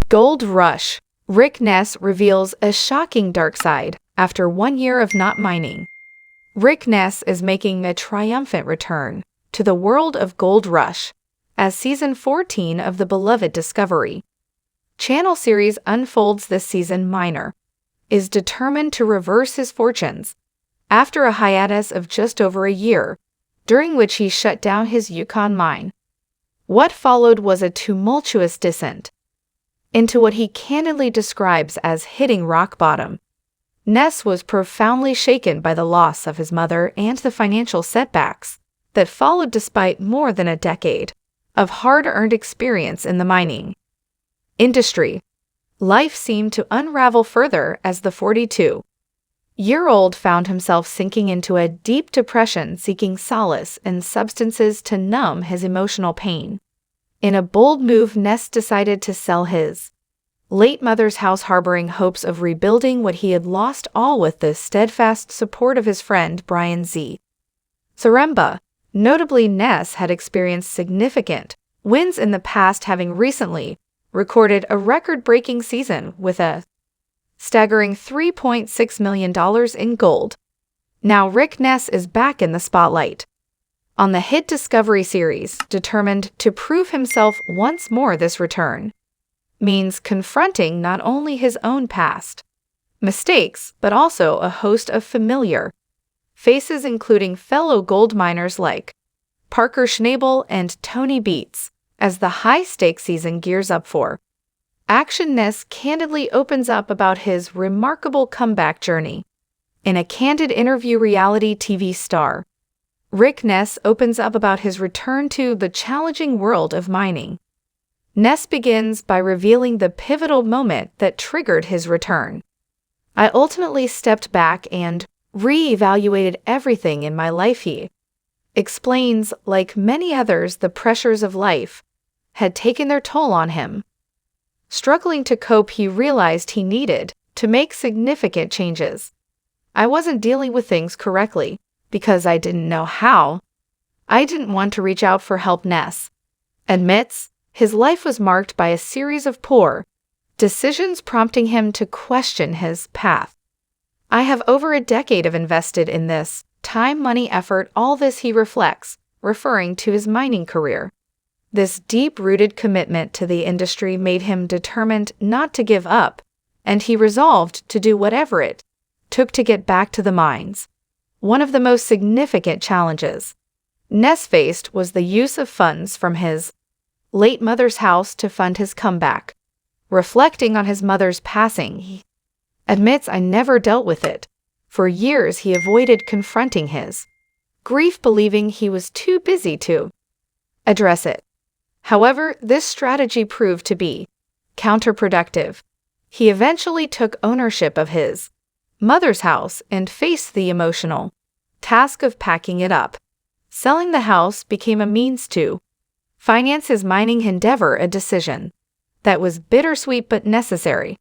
Gold Rush. Rick Ness reveals a shocking dark side after 1 year of not mining. Rick Ness is making a triumphant return to the world of Gold Rush as Season 14 of the beloved Discovery Channel series unfolds this season. Miner is determined to reverse his fortunes after a hiatus of just over a year, during which he shut down his Yukon mine. What followed was a tumultuous descent into what he candidly describes as hitting rock bottom. Ness was profoundly shaken by the loss of his mother and the financial setbacks that followed despite more than a decade of hard-earned experience in the mining industry. Life seemed to unravel further as the 42-year-old found himself sinking into a deep depression, seeking solace in substances to numb his emotional pain. In a bold move, Ness decided to sell his late mother's house, harboring hopes of rebuilding what he had lost, all with the steadfast support of his friend Brian Z. Zaremba. Notably, Ness had experienced significant wins in the past, having recently recorded a record-breaking season with a staggering $3.6 million in gold. Now Rick Ness is back in the spotlight on the hit Discovery series, determined to prove himself once more. This return means confronting not only his own past mistakes, but also a host of familiar faces, including fellow gold miners like Parker Schnabel and Tony Beats. As the high-stakes season gears up for action, Ness candidly opens up about his remarkable comeback journey. In a candid interview, reality TV star Rick Ness opens up about his return to the challenging world of mining. Ness begins by revealing the pivotal moment that triggered his return. "I ultimately stepped back and re-evaluated everything in my life," he explains. Like many others, the pressures of life had taken their toll on him. Struggling to cope, he realized he needed to make significant changes. "I wasn't dealing with things correctly because I didn't know how. I didn't want to reach out for help," Ness admits. His life was marked by a series of poor decisions, prompting him to question his path. "I have over a decade of invested in this time, money, effort, all this," he reflects, referring to his mining career. This deep-rooted commitment to the industry made him determined not to give up, and he resolved to do whatever it took to get back to the mines. One of the most significant challenges Ness faced was the use of funds from his late mother's house to fund his comeback. Reflecting on his mother's passing, he admits, "I never dealt with it. For years he avoided confronting his grief, believing he was too busy to address it. However, this strategy proved to be counterproductive. He eventually took ownership of his mother's house and faced the emotional task of packing it up. Selling the house became a means to finance his mining endeavor, a decision that was bittersweet but necessary.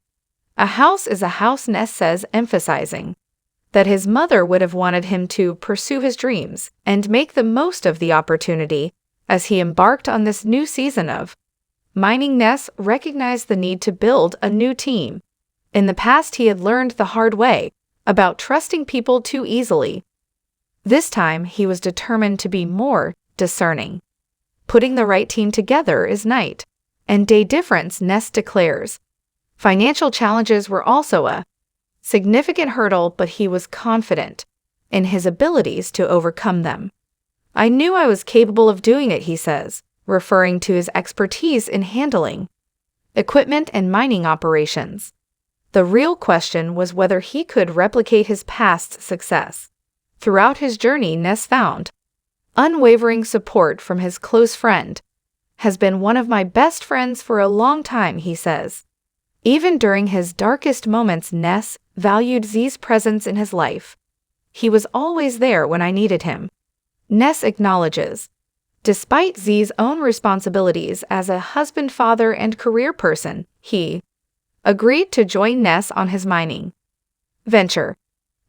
A house is a house," Ness says, emphasizing that his mother would have wanted him to pursue his dreams and make the most of the opportunity as he embarked on this new season of mining. Ness recognized the need to build a new team. In the past, he had learned the hard way about trusting people too easily. This time, he was determined to be more discerning. "Putting the right team together is night and day difference," Ness declares. Financial challenges were also a significant hurdle, but he was confident in his abilities to overcome them. "I knew I was capable of doing it," he says, referring to his expertise in handling equipment and mining operations. The real question was whether he could replicate his past success. Throughout his journey, Ness found unwavering support from his close friend. "Has been one of my best friends for a long time," he says. Even during his darkest moments, Ness valued Z's presence in his life. "He was always there when I needed him," Ness acknowledges. Despite Z's own responsibilities as a husband, father, and career person, he agreed to join Ness on his mining venture.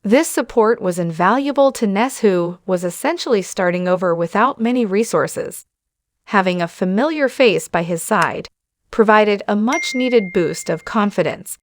This support was invaluable to Ness, who was essentially starting over without many resources. Having a familiar face by his side provided a much-needed boost of confidence